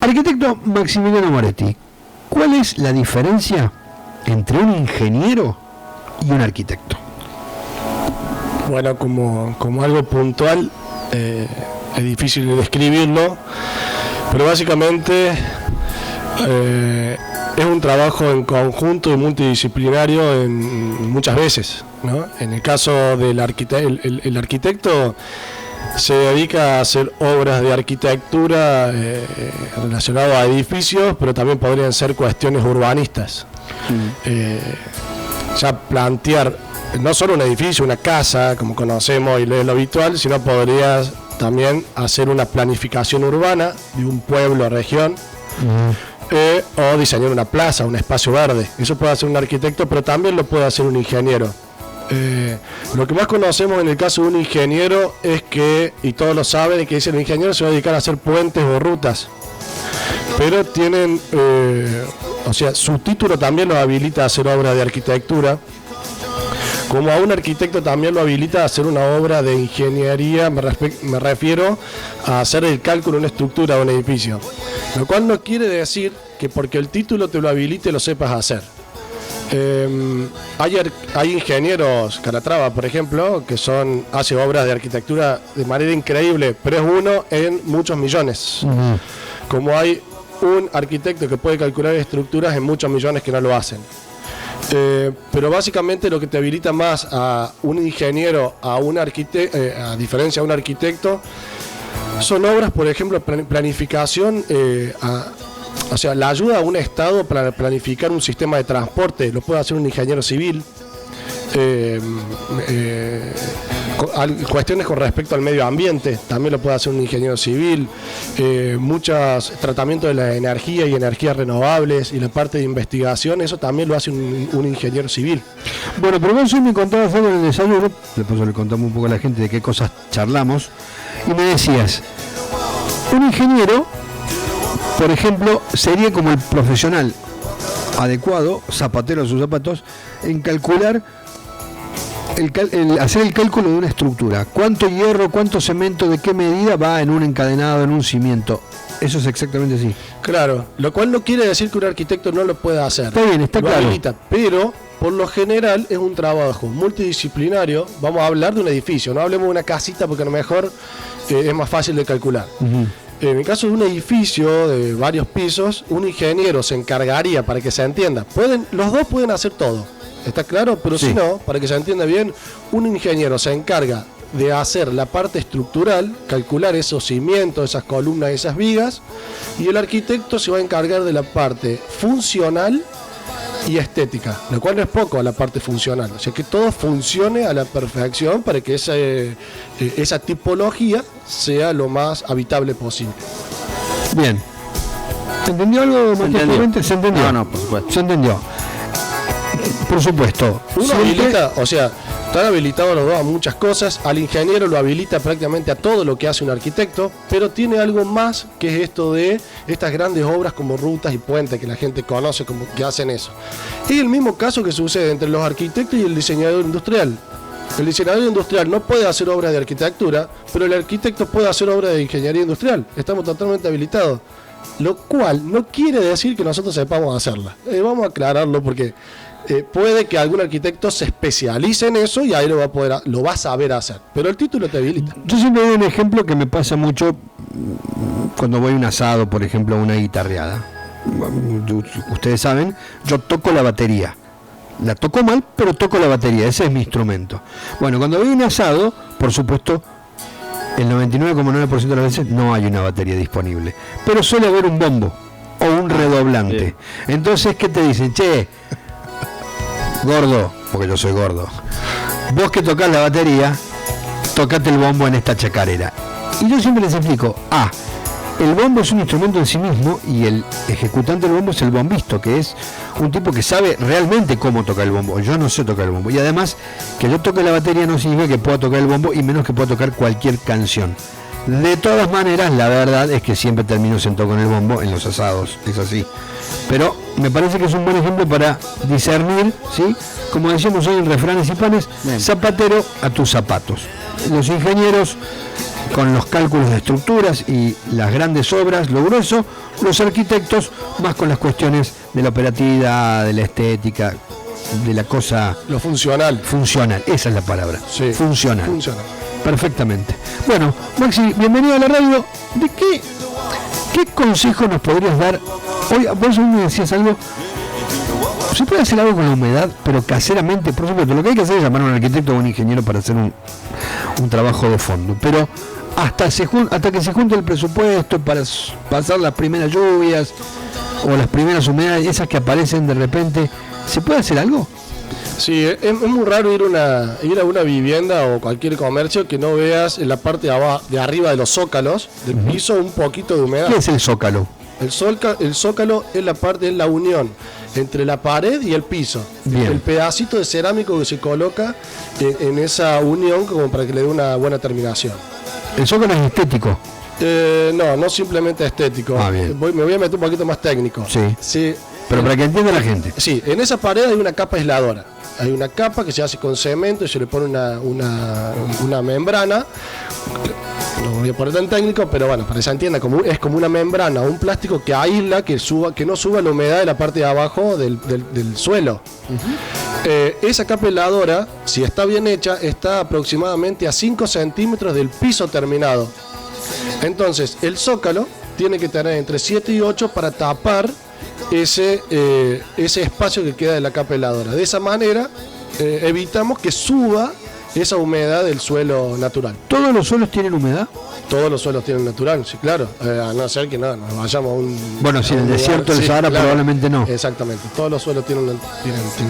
Arquitecto Maximiliano Moretti, ¿cuál es la diferencia entre un ingeniero y un arquitecto? Bueno, como algo puntual, es difícil de describirlo, pero básicamente es un trabajo en conjunto y multidisciplinario muchas veces, ¿no? En el caso del el arquitecto se dedica a hacer obras de arquitectura relacionadas a edificios, pero también podrían ser cuestiones urbanistas. Ya plantear no solo un edificio, una casa, como conocemos y es lo habitual, sino podrías también hacer una planificación urbana de un pueblo o región, o diseñar una plaza, un espacio verde. Eso puede hacer un arquitecto, pero también lo puede hacer un ingeniero. Lo que más conocemos en el caso de un ingeniero es que, y todos lo saben, que dice el ingeniero se va a dedicar a hacer puentes o rutas, pero tienen, o sea, su título también lo habilita a hacer obras de arquitectura, como a un arquitecto también lo habilita a hacer una obra de ingeniería. Me refiero a hacer el cálculo de una estructura de un edificio, lo cual no quiere decir que porque el título te lo habilite lo sepas hacer. Hay ingenieros, Calatrava por ejemplo, que hace obras de arquitectura de manera increíble, pero es uno en muchos millones. Como hay un arquitecto que puede calcular estructuras en muchos millones que no lo hacen. Pero básicamente lo que te habilita más a un ingeniero, a un arquitecto, a diferencia de un arquitecto, son obras, por ejemplo, planificación, o sea, la ayuda a un estado para planificar un sistema de transporte, lo puede hacer un ingeniero civil. Cuestiones con respecto al medio ambiente también lo puede hacer un ingeniero civil. Muchos tratamientos de la energía y energías renovables y la parte de investigación, eso también lo hace un ingeniero civil. Bueno, pero vos hoy me contabas algo en el desayuno, después le contamos un poco a la gente de qué cosas charlamos, y me decías, un ingeniero, por ejemplo, sería como el profesional adecuado, zapatero a sus zapatos, en calcular, hacer el cálculo de una estructura. ¿Cuánto hierro, cuánto cemento, de qué medida va en un encadenado, en un cimiento? Eso es exactamente así. Claro, lo cual no quiere decir que un arquitecto no lo pueda hacer. Está bien, está claro. Habilita, pero por lo general es un trabajo multidisciplinario. Vamos a hablar de un edificio, no hablemos de una casita porque a lo mejor es más fácil de calcular. En el caso de un edificio de varios pisos, un ingeniero se encargaría, para que se entienda, los dos pueden hacer todo, ¿está claro? Pero sí. Si no, para que se entienda bien, un ingeniero se encarga de hacer la parte estructural, calcular esos cimientos, esas columnas, esas vigas, y el arquitecto se va a encargar de la parte funcional y estética, lo cual no es poco, a la parte funcional, o sea que todo funcione a la perfección para que esa tipología sea lo más habitable posible. Bien. ¿Se entendió algo, Matías? ¿Se entendió? No, por supuesto. Se entendió. Por supuesto. Uno habilita, o sea, están habilitados los dos a muchas cosas. Al ingeniero lo habilita prácticamente a todo lo que hace un arquitecto, pero tiene algo más, que es esto de estas grandes obras como rutas y puentes que la gente conoce como que hacen eso. Es el mismo caso que sucede entre los arquitectos y el diseñador industrial. El diseñador industrial no puede hacer obras de arquitectura, pero el arquitecto puede hacer obras de ingeniería industrial. Estamos totalmente habilitados. Lo cual no quiere decir que nosotros sepamos hacerla. Vamos a aclararlo porque puede que algún arquitecto se especialice en eso y ahí lo va a saber hacer. Pero el título te habilita. Yo siempre doy un ejemplo que me pasa mucho cuando voy a un asado, por ejemplo, a una guitarreada. Ustedes saben, yo toco la batería. La toco mal, pero toco la batería, ese es mi instrumento. Bueno, cuando voy a un asado, por supuesto, el 99,9% de las veces no hay una batería disponible, pero suele haber un bombo o un redoblante. Bien. Entonces, ¿qué te dicen? Che, gordo, porque yo soy gordo, vos que tocás la batería, tocate el bombo en esta chacarera. Y yo siempre les explico, el bombo es un instrumento en sí mismo y el ejecutante del bombo es el bombisto, que es un tipo que sabe realmente cómo tocar el bombo. Yo no sé tocar el bombo. Y además, que yo toque la batería no significa que pueda tocar el bombo y menos que pueda tocar cualquier canción. De todas maneras, la verdad es que siempre termino sentado con el bombo en los asados, es así. Pero me parece que es un buen ejemplo para discernir, ¿sí? Como decimos hoy en Refranes y Panes, zapatero a tus zapatos. Los ingenieros con los cálculos de estructuras y las grandes obras, lo grueso, los arquitectos más con las cuestiones de la operatividad, de la estética, de la cosa... Lo funcional. Funcional, esa es la palabra. Sí. Funcional. Funcional. Perfectamente. Bueno, Maxi, bienvenido a la radio. ¿De qué consejo nos podrías dar? Hoy vos me decías algo. Se puede hacer algo con la humedad, pero caseramente, por supuesto, lo que hay que hacer es llamar a un arquitecto o un ingeniero para hacer un trabajo de fondo. Pero hasta que se junte el presupuesto para pasar las primeras lluvias o las primeras humedades, esas que aparecen de repente, ¿se puede hacer algo? Sí, es muy raro ir a una vivienda o cualquier comercio que no veas en la parte de arriba de los zócalos del piso un poquito de humedad. ¿Qué es el zócalo? El zócalo es la unión entre la pared y el piso. Bien. El pedacito de cerámico que se coloca en esa unión como para que le dé una buena terminación. El zócalo es estético. No simplemente estético. Bien. Me voy a meter un poquito más técnico. Sí. Pero para que entienda la gente. Sí, en esa pared hay una capa aisladora. Hay una capa que se hace con cemento y se le pone una membrana. No voy a poner tan técnico, pero bueno, para que se entienda, es como una membrana, un plástico que aísla, que no suba la humedad de la parte de abajo del suelo. Esa capa aisladora, si está bien hecha, está aproximadamente a 5 centímetros del piso terminado. Entonces, el zócalo tiene que tener entre 7 y 8 para tapar ese espacio que queda de la capa aisladora. De esa manera evitamos que suba esa humedad del suelo natural. ¿Todos los suelos tienen humedad? Todos los suelos tienen natural, sí, claro. A no ser que nos vayamos a un... Bueno, si en el desierto del Sahara claro, probablemente no. Exactamente, todos los suelos tienen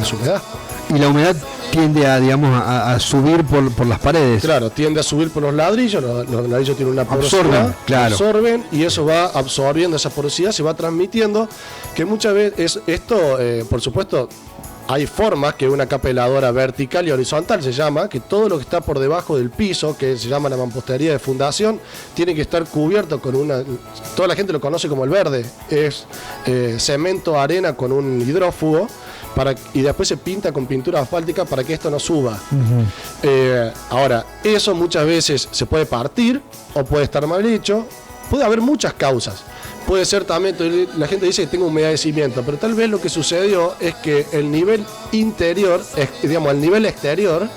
su humedad. Y la humedad tiende a subir por las paredes. Claro, tiende a subir por los ladrillos, los ladrillos tienen una porosidad, absorben y eso va absorbiendo esa porosidad, se va transmitiendo, que muchas veces esto, por supuesto, hay formas que una capa aisladora vertical y horizontal se llama, que todo lo que está por debajo del piso, que se llama la mampostería de fundación, tiene que estar cubierto con toda la gente lo conoce como el verde, es cemento, arena con un hidrófugo, y después se pinta con pintura asfáltica para que esto no suba. Ahora, eso muchas veces se puede partir o puede estar mal hecho, puede haber muchas causas. Puede ser también, la gente dice que tengo humedecimiento, pero tal vez lo que sucedió es que el nivel interior, el nivel exterior,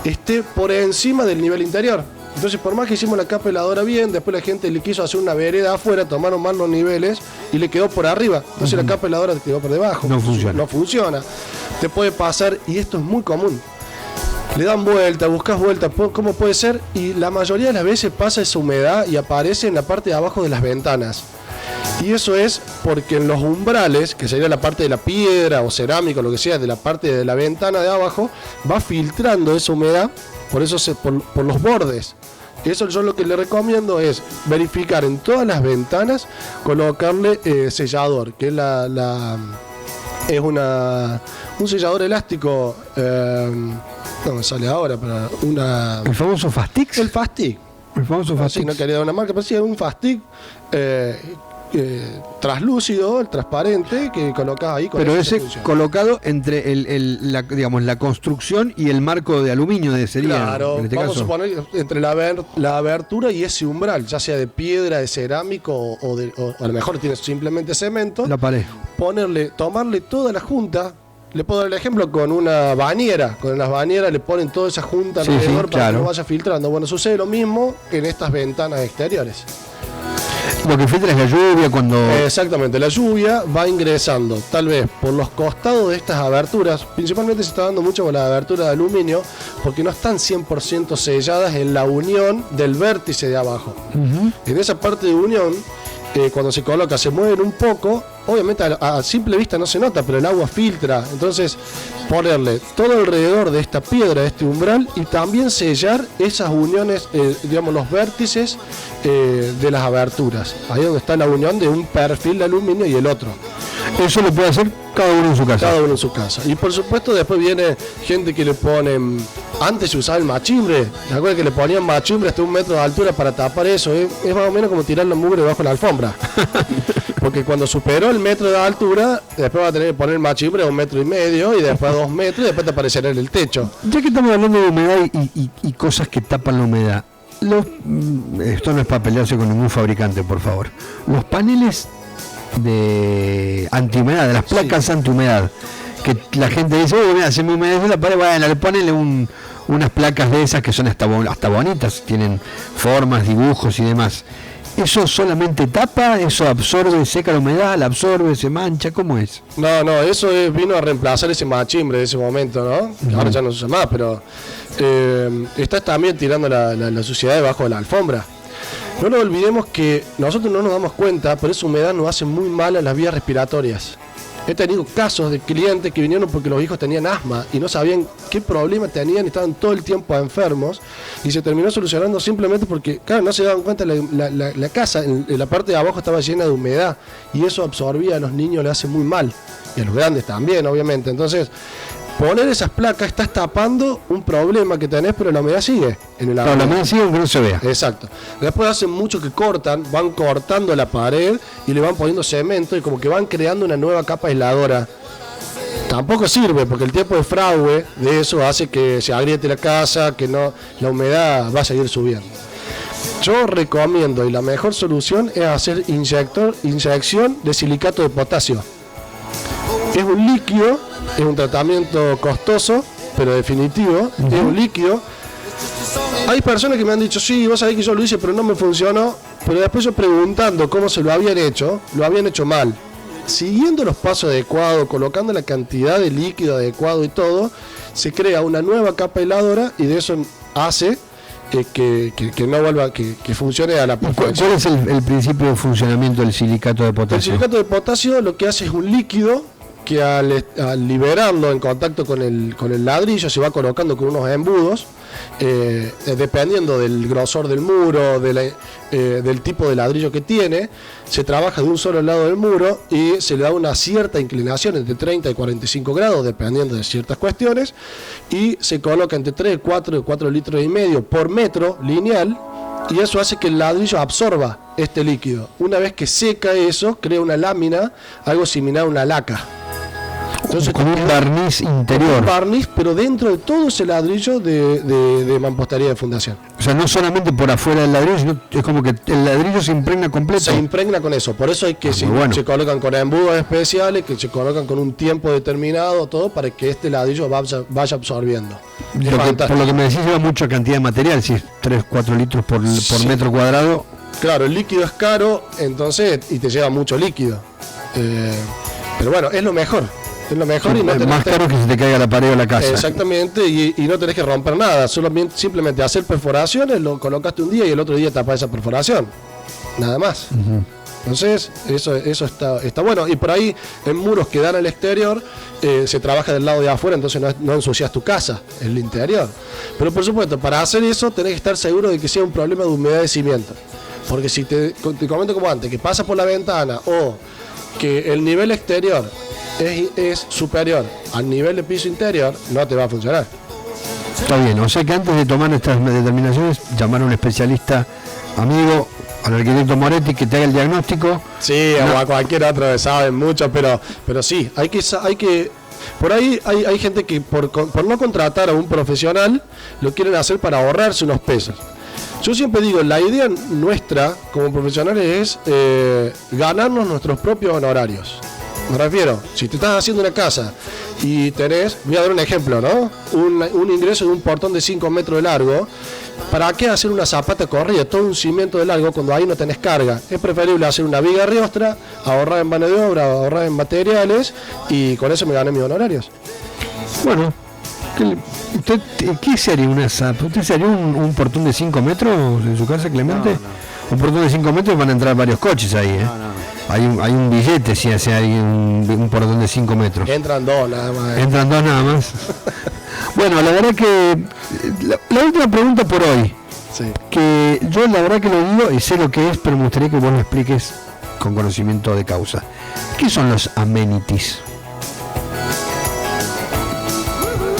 esté por encima del nivel interior. Entonces, por más que hicimos la capa aisladora bien, después la gente le quiso hacer una vereda afuera, tomaron mal los niveles y le quedó por arriba. Entonces la capa aisladora quedó por debajo. No funciona. Te puede pasar, y esto es muy común. Le dan vuelta, buscas vuelta, ¿cómo puede ser? Y la mayoría de las veces pasa esa humedad y aparece en la parte de abajo de las ventanas. Y eso es porque en los umbrales, que sería la parte de la piedra o cerámico, lo que sea, de la parte de la ventana de abajo, va filtrando esa humedad, por eso por los bordes. Eso yo lo que le recomiendo es verificar en todas las ventanas, colocarle sellador, que es un sellador elástico, no me sale ahora, pero ¿El famoso Fastix? El Fastix. El famoso Fastix. Sí, no quería dar una marca, pero sí, es un Fastix traslúcido, el transparente, que colocás ahí. Pero ese colocado entre la construcción y el marco de aluminio sería. Claro, en este vamos caso. a suponer entre la abertura y ese umbral, ya sea de piedra, de cerámico o a lo mejor tienes simplemente cemento. La pared. Tomarle toda la junta. Le puedo dar el ejemplo con una bañera. Con las bañeras le ponen toda esa junta alrededor para que no vaya filtrando. Bueno, sucede lo mismo en estas ventanas exteriores. Lo que filtra es la lluvia cuando... Exactamente, la lluvia va ingresando tal vez por los costados de estas aberturas, principalmente se está dando mucho con las aberturas de aluminio, porque no están 100% selladas en la unión del vértice de abajo. En esa parte de unión, cuando se coloca, se mueven un poco, obviamente a simple vista no se nota, pero el agua filtra, entonces ponerle todo alrededor de esta piedra, de este umbral, y también sellar esas uniones, los vértices de las aberturas, ahí donde está la unión de un perfil de aluminio y el otro. Eso lo puede hacer cada uno en su casa. Cada uno en su casa. Y por supuesto después viene gente que le ponen... Antes se usaba el machimbre. ¿Te acuerdas que le ponían machimbre hasta 1 metro de altura para tapar eso? Es más o menos como tirar la mugre debajo de la alfombra. Porque cuando superó el metro de altura, después va a tener que poner machimbre a 1,5 metros y después a 2 metros y después te aparecerá en el techo. Ya que estamos hablando de humedad y cosas que tapan la humedad, Esto no es para pelearse con ningún fabricante, por favor. Los paneles de antihumedad, de las placas antihumedad, que la gente dice, mira, se me humedece la pared, bueno, le ponen unas placas de esas que son hasta bonitas, tienen formas, dibujos y demás. ¿Eso solamente tapa? ¿Eso absorbe, seca la humedad? ¿La absorbe, se mancha? ¿Cómo es? No, eso vino a reemplazar ese machimbre de ese momento, ¿no? Que ahora ya no se usa más, pero estás también tirando la suciedad debajo de la alfombra. No nos olvidemos que nosotros no nos damos cuenta, pero esa humedad nos hace muy mal a las vías respiratorias. He tenido casos de clientes que vinieron porque los hijos tenían asma y no sabían qué problema tenían y estaban todo el tiempo enfermos, y se terminó solucionando simplemente porque, claro, no se daban cuenta, la casa en la parte de abajo estaba llena de humedad y eso absorbía a los niños, le hace muy mal, y a los grandes también, obviamente. Entonces, poner esas placas, estás tapando un problema que tenés, pero la humedad sigue en el agua. La humedad sigue aunque no se vea. Exacto. Después hacen mucho que van cortando la pared y le van poniendo cemento y como que van creando una nueva capa aisladora. Tampoco sirve, porque el tiempo de fraude de eso hace que se agriete la casa, que no, la humedad va a seguir subiendo. Yo recomiendo, y la mejor solución es hacer inyección de silicato de potasio. Es un líquido, es un tratamiento costoso, pero definitivo. Es un líquido. Hay personas que me han dicho, sí, vos sabés que yo lo hice, pero no me funcionó. Pero después yo preguntando cómo se lo habían hecho mal. Siguiendo los pasos adecuados, colocando la cantidad de líquido adecuado y todo, se crea una nueva capa aisladora y de eso hace que no vuelva, que funcione a la perfección. ¿Cuál es el principio de funcionamiento del silicato de potasio? El silicato de potasio lo que hace es un líquido que al liberarlo en contacto con el ladrillo se va colocando con unos embudos, dependiendo del grosor del muro, del tipo de ladrillo que tiene. Se trabaja de un solo lado del muro y se le da una cierta inclinación entre 30 y 45 grados, dependiendo de ciertas cuestiones, y se coloca entre 3, 4 litros y medio por metro lineal, y eso hace que el ladrillo absorba este líquido. Una vez que seca eso, crea una lámina, algo similar a una laca. Entonces, con un barniz interior. Un barniz, pero dentro de todo ese ladrillo de mampostería de fundación. O sea, no solamente por afuera del ladrillo, sino es como que el ladrillo se impregna completo. Se impregna con eso. Por eso hay que se colocan con embudos especiales, que se colocan con un tiempo determinado, todo para que este ladrillo vaya absorbiendo. Por lo que me decís, lleva mucha cantidad de material, si es 3-4 litros por metro cuadrado. Claro, el líquido es caro, entonces, y te lleva mucho líquido. Pero bueno, es lo mejor. Es lo mejor, sí, y no más caro que se te caiga la pared o la casa. Exactamente, y no tenés que romper nada, simplemente hacer perforaciones, lo colocaste un día y el otro día tapás esa perforación, nada más. Entonces eso está bueno, y por ahí en muros que dan al exterior se trabaja del lado de afuera, entonces no ensucias tu casa, el interior. Pero por supuesto, para hacer eso tenés que estar seguro de que sea un problema de humedecimiento, porque si te comento como antes, que pasa por la ventana o que el nivel exterior es superior al nivel de piso interior, no te va a funcionar. Está bien, o sea que antes de tomar estas determinaciones, llamar a un especialista, amigo, al arquitecto Moretti, que te haga el diagnóstico. Sí, o a cualquier otro, saben mucho, pero sí, hay que por ahí hay gente que por no contratar a un profesional lo quieren hacer para ahorrarse unos pesos. Yo siempre digo, la idea nuestra como profesionales es ganarnos nuestros propios honorarios. Me refiero, si te estás haciendo una casa y tenés, voy a dar un ejemplo, ¿no? Un ingreso de un portón de 5 metros de largo, ¿para qué hacer una zapata corrida, todo un cimiento de largo cuando ahí no tenés carga? Es preferible hacer una viga riostra, ahorrar en mano de obra, ahorrar en materiales, y con eso me gané mis honorarios. Bueno, ¿qué sería una zapata? ¿Usted sería un portón de 5 metros en su casa, Clemente? No. Un portón de 5 metros, van a entrar varios coches ahí, ¿eh? No. Hay un billete si hace alguien un portón de 5 metros. Entran dos nada más. Entran dos nada más. Bueno, la verdad que la última pregunta por hoy. Sí. Que yo la verdad que lo digo y sé lo que es, pero me gustaría que vos lo expliques con conocimiento de causa. ¿Qué son los amenities?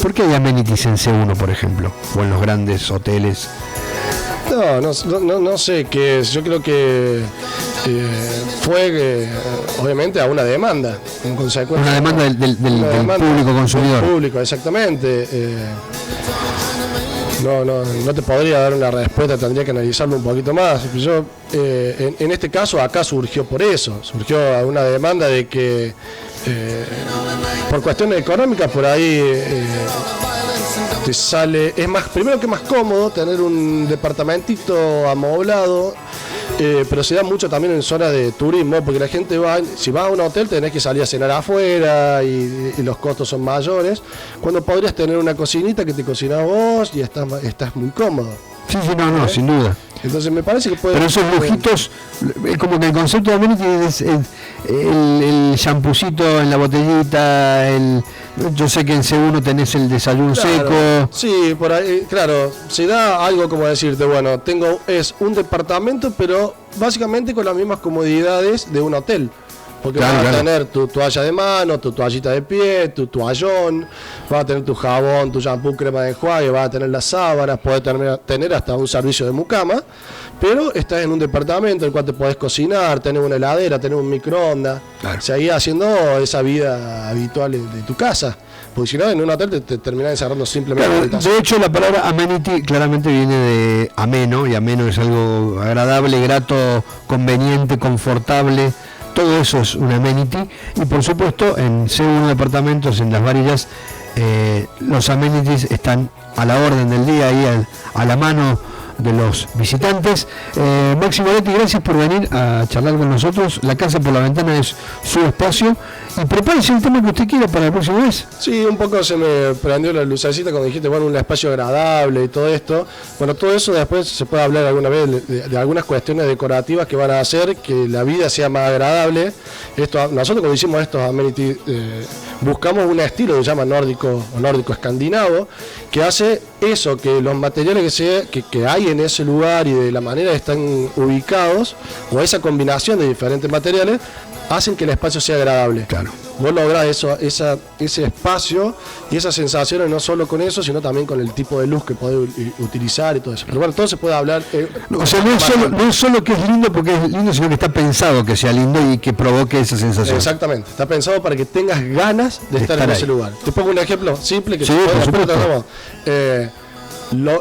¿Por qué hay amenities en C1, por ejemplo? O en los grandes hoteles. No sé qué es. Yo creo que fue obviamente a una demanda en consecuencia. Una demanda del público consumidor. Del público, exactamente. no te podría dar una respuesta, tendría que analizarlo un poquito más. Yo, en este caso, acá surgió por eso, surgió una demanda de que, por cuestiones económicas, por ahí te sale, primero que más cómodo tener un departamentito amoblado. Pero se da mucho también en zonas de turismo, porque la gente si vas a un hotel tenés que salir a cenar afuera y los costos son mayores, cuando podrías tener una cocinita que te cocinas vos y estás muy cómodo. Sí, no, sin duda. Entonces me parece que puede... Pero esos lujitos, es como que el concepto de amenity es el champucito en la botellita, yo sé que en C1 tenés el desayuno seco. Sí, por ahí, claro, se da algo como decirte, bueno, es un departamento, pero básicamente con las mismas comodidades de un hotel. Porque vas a tener tu toalla de mano, tu toallita de pie, tu toallón, vas a tener tu jabón, tu shampoo, crema de enjuague, vas a tener las sábanas, podés tener hasta un servicio de mucama, pero estás en un departamento en el cual te podés cocinar, tener una heladera, tener un microondas, seguir haciendo esa vida habitual de tu casa. Porque si no, en un hotel te terminás encerrando simplemente. Claro, de hecho, la palabra amenity claramente viene de ameno, y ameno es algo agradable, grato, conveniente, confortable. Todo eso es un amenity, y por supuesto en C1 departamentos, en Las Varillas, los amenities están a la orden del día, ahí a la mano de los visitantes. Maxi Moretti, gracias por venir a charlar con nosotros. La Casa por la Ventana es su espacio, y prepárese un tema que usted quiera para la próxima vez. Sí, un poco se me prendió la lucecita cuando dijiste, bueno, un espacio agradable y todo esto. Bueno, todo eso después se puede hablar alguna vez de algunas cuestiones decorativas que van a hacer que la vida sea más agradable. Nosotros cuando hicimos estos amenities buscamos un estilo que se llama nórdico o nórdico escandinavo, que hace eso, que los materiales que hay en ese lugar y de la manera que están ubicados, o esa combinación de diferentes materiales, hacen que el espacio sea agradable. Claro. Vos lográs ese espacio y esas sensaciones no solo con eso, sino también con el tipo de luz que podés utilizar y todo eso. Pero bueno, todo se puede hablar. O sea, no es solo que es lindo porque es lindo, sino que está pensado que sea lindo y que provoque esa sensación. Exactamente. Está pensado para que tengas ganas de estar en ese lugar. Te pongo un ejemplo simple que sí, por supuesto.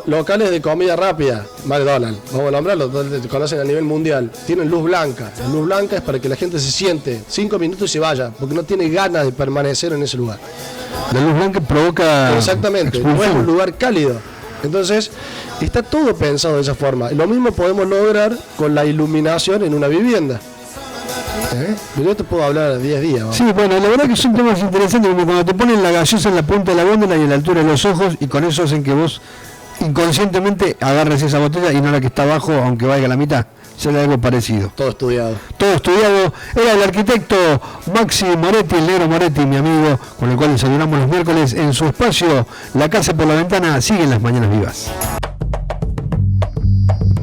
Locales de comida rápida, McDonald's, vamos a nombrarlos, te conocen a nivel mundial, tienen luz blanca. La luz blanca es para que la gente se siente 5 minutos y se vaya, porque no tiene ganas de permanecer en ese lugar. La luz blanca provoca... Exactamente, no es un lugar cálido. Entonces, está todo pensado de esa forma. Lo mismo podemos lograr con la iluminación en una vivienda. Yo te puedo hablar 10 días. ¿No? Sí, bueno, la verdad que son temas interesantes, como cuando te ponen la gaseosa en la punta de la góndola y a la altura de los ojos, y con eso hacen que vos inconscientemente agarres esa botella y no la que está abajo, aunque valga la mitad. Será algo parecido. Todo estudiado. Todo estudiado. Era el arquitecto Maxi Moretti, el negro Moretti, mi amigo, con el cual desayunamos los miércoles en su espacio. La Casa por la Ventana. Siguen las Mañanas Vivas.